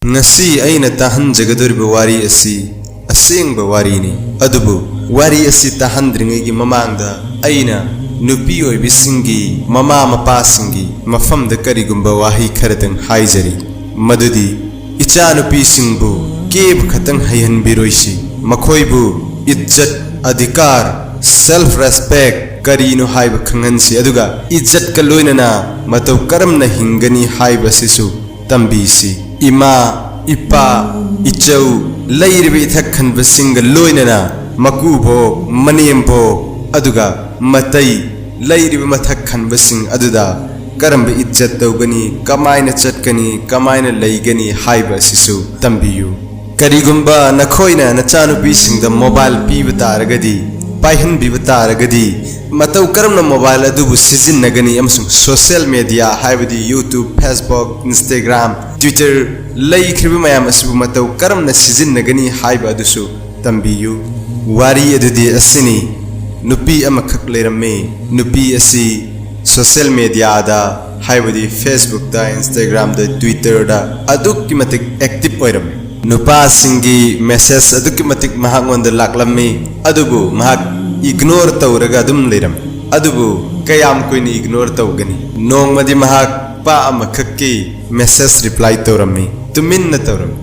Ngasi aina tahan jagadoriba wari asi asengba warini adubu wari asi tahandringi mamangda aina nupi oibisingi mama mapasingi mafamda karigumba wahi kharatang haijari madudi icha nupi singbu keb khatang hayhan biroisi makhoibu izzat adhikar self respect karino haiba khangansi aduga izzat ka loinana matau karamna hingani haiba sisu tambisi ima ipa ichau lairibi thakhan basinga loinana makubo maniyembo aduga matai lairibi mathakhan basing aduda karamba izzat tawgani kamaina chatkani kamaina laigani haiba sisu tambiyu karigumba nakhoina nachanu bisingda mobile piba taragadi paihan biba taragadi matau karamna mobile adubu sijinnagani amsung social media haibadi YouTube Facebook Instagram Twitter lay khribi mayam asibu matau karamna sijinnagani haiba adusu tambiyu wari adudi asini nupi amakhak leirame nupi asi social media da haibadi Facebook da Instagram da Twitter da adukki matik active oirame nupa singi message adukki matik mahangonda laklame adubu mahak ignore tawraga adum leiram adubu kayam koini ignore tawgani nongmadi mahak pa amakhakki message reply tawrami tuminna tawram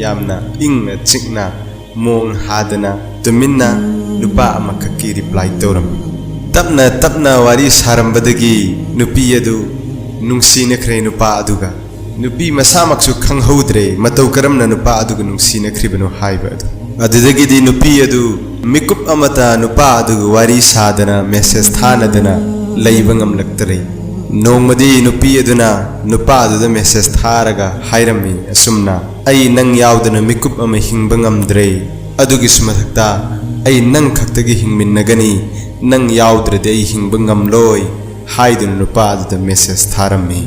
yamna ingna chikna mong hadana tuminna nupa amakhakki reply tawram tapna wari sarambadagi nupi adu nungsina khre nupa aduga nupi masamaksu khanghaudre matau karamna nupa aduga nungsina khribano haiba adu adudagidi nupi adu mikup amata nupa aduga wari sadana message thanadana leiba ngamlaktare nongmadi nupi aduna nupa aduda message tharaga hairami asumna ai nang yaudana mikup ama hingba ngamdre adugi sumathakta ai nang khaktagi hingminnagani nang yaudrade ai hingba ngamloi haiduna nupa aduda message tharami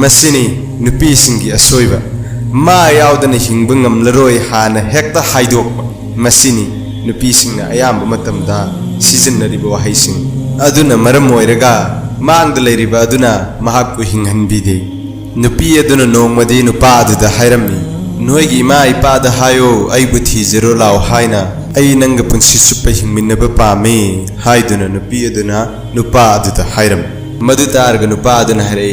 masini nupi singi asoiba ma yaudana hingba ngamlaroi hana hekta haidokpa masini nupi singna ayamba matamda sijinnariba wahaising aduna maram oiraga mangda leiriba aduna mahakku hinghanbide nupi aduna nongmadi nupa aduda hairami noigi ima ipada hayo aibu thijero lao haina ai nanga punsi suppa hingminnaba pame haiduna nupi aduna nupa aduda hairam madu targa nupa aduna hare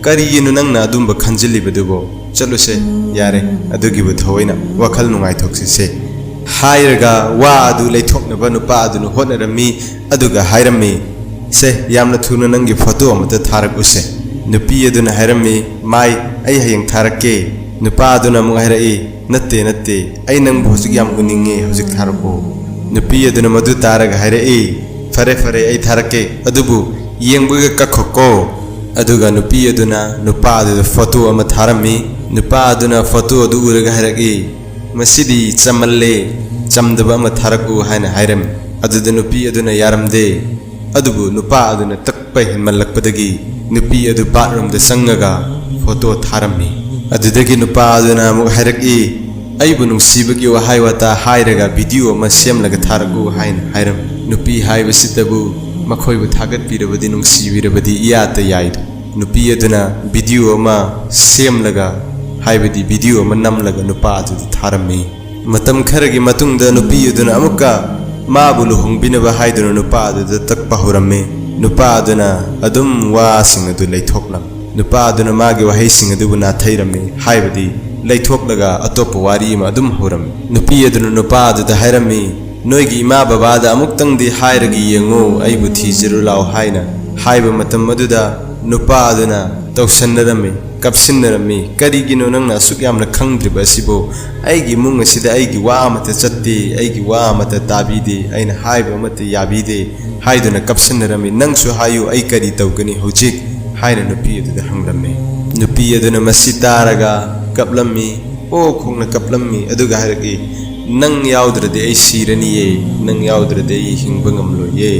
kariyinu nangna adumba khanjilibadubo chaluse yare adugibu thoina wakhal nungai thoksise hairaga wa adu leithoknaba nupa adunu hotnarami aduga hairami se yamna thuna nangi photo amata tharakuse nupi aduna hairami mai ai hayang tharake nupa aduna mu hairai natte ai nang bhosik yam guninge hojik tharako nupi aduna madu taraga hairai fare ai tharake adubu yengbuga kakhoko aduga nupi aduna nupa adu photo ama tharami nupa aduna photo adu uraga hairagi masidi chamalle chamdaba ama tharaku haina hairam aduda nupi aduna yaramde adubu nupa aduna takpa hinmalakpadagi nupi adu bathroom da sangaga photo tharami adudagi nupa aduna mu hairaki aibu nungsibagi wahai wata hairaga video ama semlaga tharaku haina hairam nupi haibasitabu makhoibu thagat pirabadi nungsibirabadi iyata yaidu nupi aduna video ama semlaga haibadi video ama namlaga nupa adu tharami matam kharagi matungda nupi aduna amukka mabu luhongbinaba haiduna nupa adu takpa horame nupa aduna adum wasing adu leithoklam nupa aduna magi wahaising adu na thairame haibadi leithoklaga atopa wari ma adum horam nupi aduna nupa adu hairami noigi ima babada amuktangdi hairagi yengo aibu thijiro lao haina haiba matam aduda nupa aduna tawsannarame kapsinnarame karigino nangna asuk yamna khangdriba asibo aigi mung asida aigi wa amata chatte aigi wa amata tabide aina haiba amata yabide haiduna kapsinnarame nangsu hayu ai kari tawgani hojik haina nupi aduda hangrame nupi aduna masitaraga kaplammi o khongna kaplammi aduga haragi nang yaudrade ai siraniye nang yaudrade ai hingba ngamloye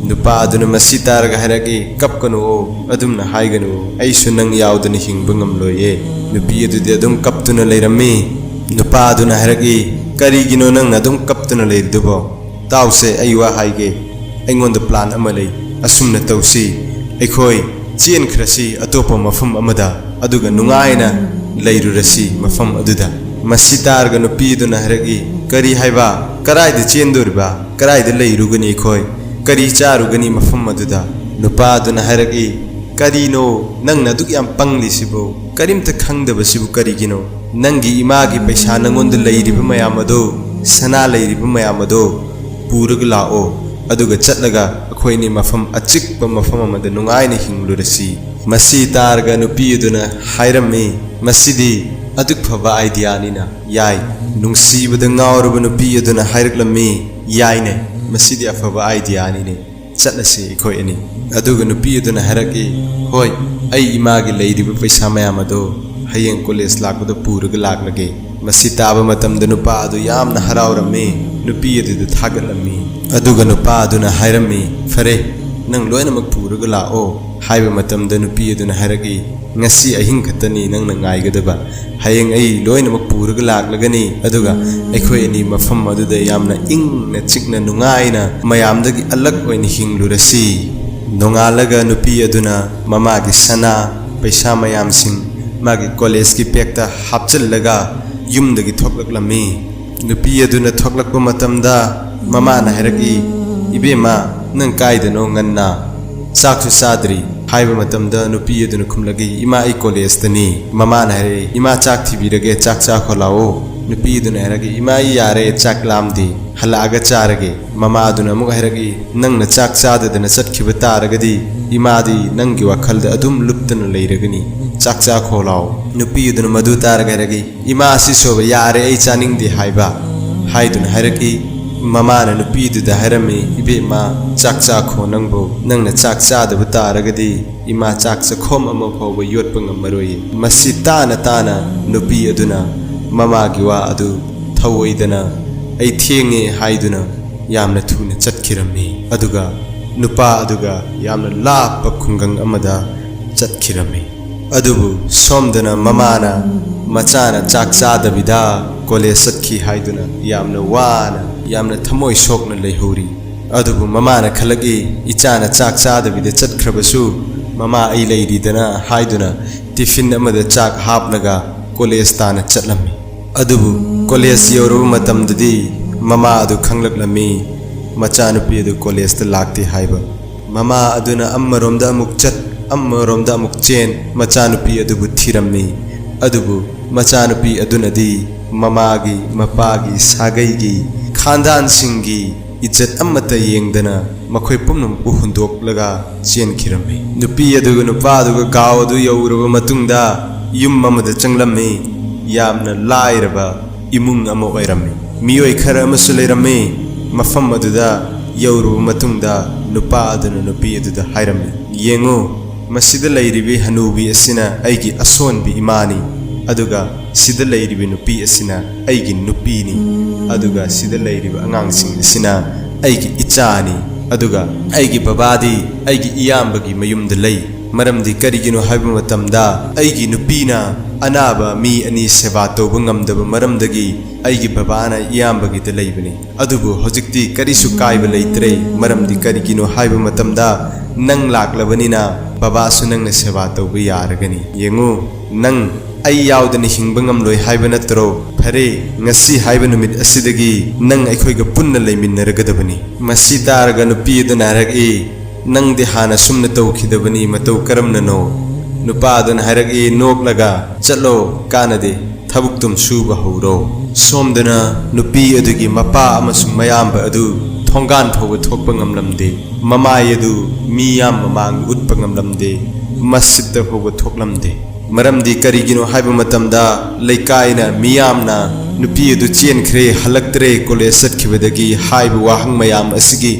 nupa aduna masitaraga haragi kapkanu adumna haiganu aisu nang yaudana hingba ngamloye nupi adudi adum kaptuna leirame nupa aduna haragi karigino nang adum kaptuna leirdubo tause aiwa haige aingonda plan ama lei asumna tawsi aikhoi chen khrasi atopa mafam amada aduga nungaina leirurasi mafam aduda masi targa nupiduna haragi kari haiba karaida chendurba karaida leirugani khoi kari charugani mafam aduda nupaduna haragi karino nangna duk yam pangli sibo karimta khangdaba sibu karigino nangi imagi paisa nangonda leiriba mayam ado sana leiriba mayam ado purug lao aduga chatlaga akhoi mafam achikpa mafam amada nungaina hinglurasi masi targa nupiduna hairami masidi aduk phaba idea nina yai nungsibada ngawraba nupi aduna hairaklammi yaine masidi afaba idea nine chatlase khoi ani aduga nupi aduna haraki hoi ai imagi leiriba paisa mayam ado hayeng college lakbada puraga laklage masi taba matamda nupa adu yamna harawrami nupi adu thagatlammi aduga nupa aduna hairami fare nang loinamak puraga lao haiba matamda nupi aduna haraki ngasi ahing khatani nang nangaigadaba hayeng ai loinamak puraga laklagani aduga aikhoi ani mafam aduda yamna ingna chikna nungaina mayamdagi alag oina hinglurasi nongalaga nupi aduna mamagi sana paisa mayam sing magi college ki pekta hapchallaga yumdagi thoklaklammi nupi aduna thoklakpa matamda mama na haraki ibema nang kaidano nganna saksu sadri haiba matamda nupi aduna khumlagi ima ai college tani mama na hare ima chak thibirage chak cha kholao nupi aduna haragi ima ai yare chak lamdi halaga charage mama aduna mug haragi nangna chak chadadana chatkhiba taragadi imadi nangi wakhalda adum luptana leiragani chak cha kholao nupi aduna madu taraga haragi ima si soba yare ai chaningdi haiba haiduna haragi mama na nupi da harami ibema chak cha kho nangbo nangna chak cha da butaragadi ima chak cha khom ama phoba yotpa ngamaroi masi tana nupi aduna mama gi wa adu thawoidana ai thenge haiduna yamna thuna chatkirami aduga nupa aduga yamna lappa khungang amada chatkirami adubu somdana mamana machana chak cha da bida college sakhi haiduna yamna wana yamna thamoi sokna leihori adubu mamana khalagi ichana chak cha da bida chatkhrabasu mama ai leiridana haiduna tiffin amada chak hapnaga college tana chatlammi adubu college yoru matamdadi mama adu khanglaklami machanupi adu college ta lakti haiba mama aduna ammaromda amuk chat ammaromda amuk chen machanupi adu thirammi adubu machanupi adunadi mamagi mapagi sagaigi khandan singgi इज्जत अमता येंगदना मखोय पुमनम पु हुंदोकलगा चेनखिरमे नुपी अदुग नुपा अदुग गाव अदु यौरब मतुंगदा yum अमदा चंगलमे यामना लाइरबा इमुंग अम ओइरमे मियोय खरा अमसु लेरमे मफम अदुदा यौरब मतुंगदा नुपा अदुना नुपी अदुदा हाइरमे येंगो मसिदा लैरिबे हनुबी असिना आइगी असोनबी इमानी aduga sida leiribi nupi asina aigi nupini aduga sida leiribi angangsing asina aigi ichani aduga aigi babadi aigi iyambagi mayumda lei maramdi karigino haiba matamda aigi nupina anaba mi ani seva toba ngamdaba maramdagi aigi babana iyambagi da leibani adubu hojikti karisu kaiba leitre maramdi karigino haiba matamda nang laklabanina babasu nangna seva toba yaragani yengu nang ai yaudani hingbangam loi haiba natro phare ngasi haiba numit asidagi nang aikhoiga punna leiminaragadabani masi targa nupi duna haragi nang de hana sumna tawkhidabani matau karamna no nupa duna haragi noklaga chalo kanade thabuktum suba horo somdana nupi adugi mapa amasung mayamba adu thonggan phoba thokpa ngamlamde mamai adu miyam mamang utpa ngamlamde masjidda phoba thoklamde maramdi karigino haiba matamda leikaina miyamna nupi adu chenkhre halaktre college satkhibadagi haiba wahang mayam asigi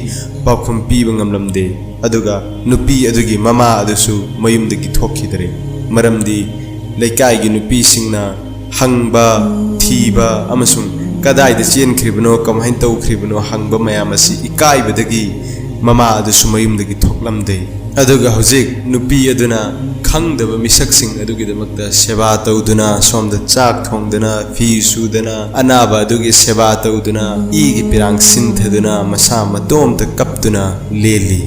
pakhum piba ngamlamde aduga nupi adugi mama adusu mayumdagi thokhidare maramdi leikaigi nupi singna hangba thiba amasung kadaida chenkhribono kamhain tawkhribono hangba mayam asi ikaibadagi mama adusu mayumdagi thoklamde aduga hojik nupi aduna khangdaba misaksing adugi damakta seba tawduna somda chak thongdana fi sudana anaba adugi seba tawduna igi pirang sinthaduna masa matom ta kaptuna leli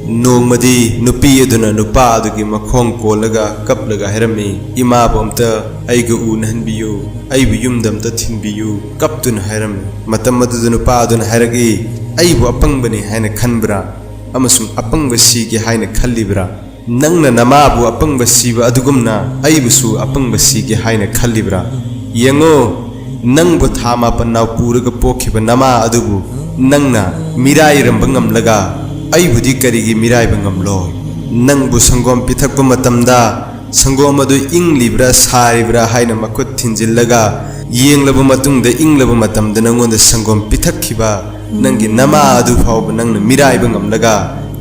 Nongmadi nupi aduna nupa adugi makhong kolaga kaplaga hairami ima bomta aiga unhanbiyu aibu yumdamta thinbiyu kaptun hairami matam adu nupa aduna hairagi aibu apangbani haina khanbra amasung apangba sigi haina khallibra nangna namabu apangba siba adugumna aibusu apangba sigi haina khallibra yengo nangbu thama pannaw puraga pokhiba nama adubu nangna mirai rambangam laga aibudi karigi mirai bangam lo nangbu sangom pithakpa matamda sangom adu inglibra saribra haina makut thinjillaga yenglaba matungda inglaba matamda nangonda sangom pithakhiba nangi nama adu phawba nangna mirai bangam laga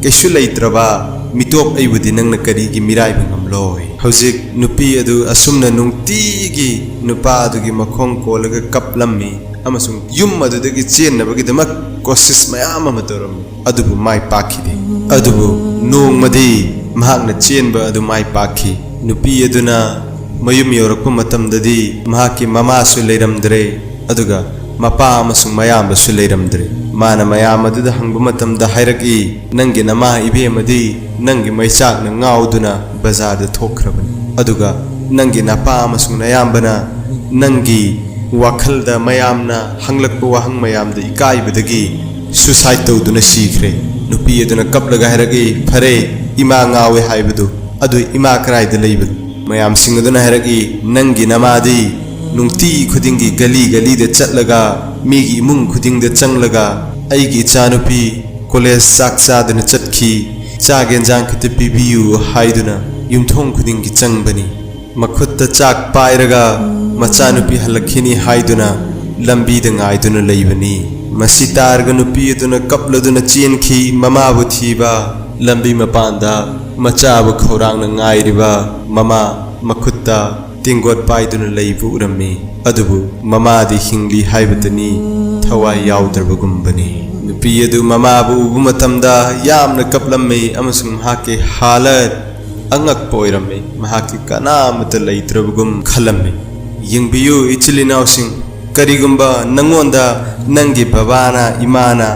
kesu leitraba mitop aibudi nangna karigi mirai bangam loi hojik nupi adu asumna nungtigi nupa adugi makhong kolaga kaplammi amasung yum adudagi chennabagi damak kosis mayam ama toram adubu mai pakhide adubu nongmadi mahakna chenba adu mai pakhi nupi aduna mayum yorakpa matamdadi mahaki mama su leiramdre aduga mapa amasung mayam su leiramdre mana mayam aduda hangba matamda hairaki nangi nama ibemadi nangi maichak na ngauduna bazar da thokrabani aduga nangi napa amasung nayambana nangi wakhalda mayamna hanglakpa wahang mayamda ikaibadagi suicide tawduna sikhre nupi aduna kaplaga hairagi phare ima ngawe haibadu adu ima kraida leibadu mayam sing aduna hairagi nangi namadi nungti khudingi gali gali de chatlaga migi imung khuding de changlaga aigi chanupi college saksa duna chatkhi chagen jang khite pibiu haiduna yumthong khudingi changbani makhutta chak pairaga machanupi halakhini haiduna lambi da ngaiduna leibani masitarga nupi aduna kapladuna chenki mamabu thiba lambi mapanda machabu khorangna ngairiba mama makhutta tinggot paiduna leibu urami adubu mama di hingli haibadani thawai yaudarbgumbani nupi adu mamabu ubu matamda yamna kaplammi amasung hake halat angak poirami mahaki kanamata leitrabgum khalammi yingbiyu ichilinaw sing karigumba nangonda nangi babana imana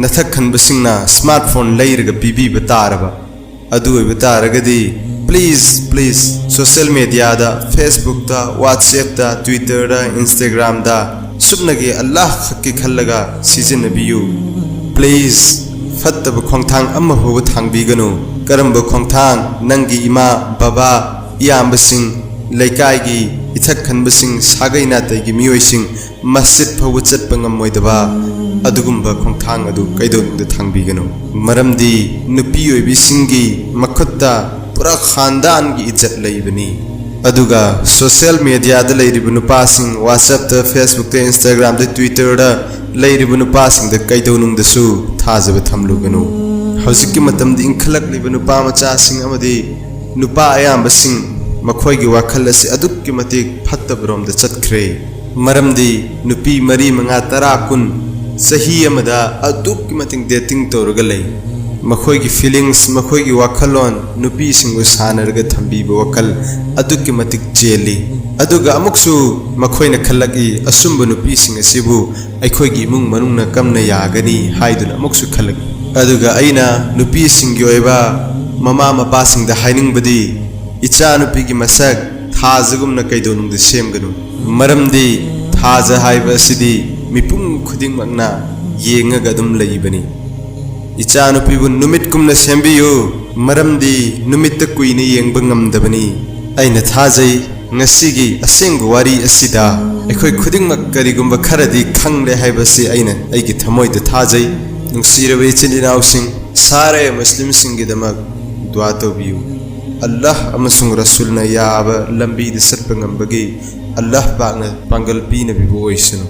nathakhan basingna smartphone leiraga bibi bataraba adu bataragadi please social media da Facebook da WhatsApp da Twitter da Instagram da subnagi Allah khakki khallaga sijinabiyu please fattaba khongthang amma hoba thangbiganu karamba khongthang nangi ima baba iyambasing laikai ithak khanbasing sagaina taigi miyoising masjid phawa chatpa ngamoidaba adugumba khongthang adu kaidonda thangbiganu maramdi nupi oibisingi makhutta pura khandan gi izzat leibani aduga social media da leiribu nupasing WhatsApp da Facebook da Instagram da Twitter da leiribu nupasing da kaidonung da su thajaba thamluganu hojikki matamdi inkhalak libu nupa macha sing amadi nupa ayambasing makhoigi wakhal asi adukki matik phattabrom da chatkhre maramdi nupi mari manga tara kun sahi amada adukki mating dating tawraga lei makhoigi feelings makhoigi wakhalon nupi singu sanarga thambiba wakal adukki matik cheli aduga amuksu makhoina khallaki asumba nupi sing asibu aikhoigi imung manungna kamna yagani haiduna amuksu khallaki aduga aina nupi singi oiba mama mapa singda hainingbadi icha nupi gi masak thajagumna kaidonungda semganu maramdi thaja haiba asidi mipung khuding makna yengaga dum leibani icha nupi bu numit kumna sembiyu maramdi numitta kuina yengba ngamdabani aina thajai ngasigi asengba wari asida ekhoi khudingmak karigumba kharadi khangle haibasi aina aigi thamoida thajai nungsiraba ichilinausing sare muslim singidamak dua tawbiyu Allah amasung rasulna yaaba lambi de satpangambagi Allah bangna pangal pina bibo oisunu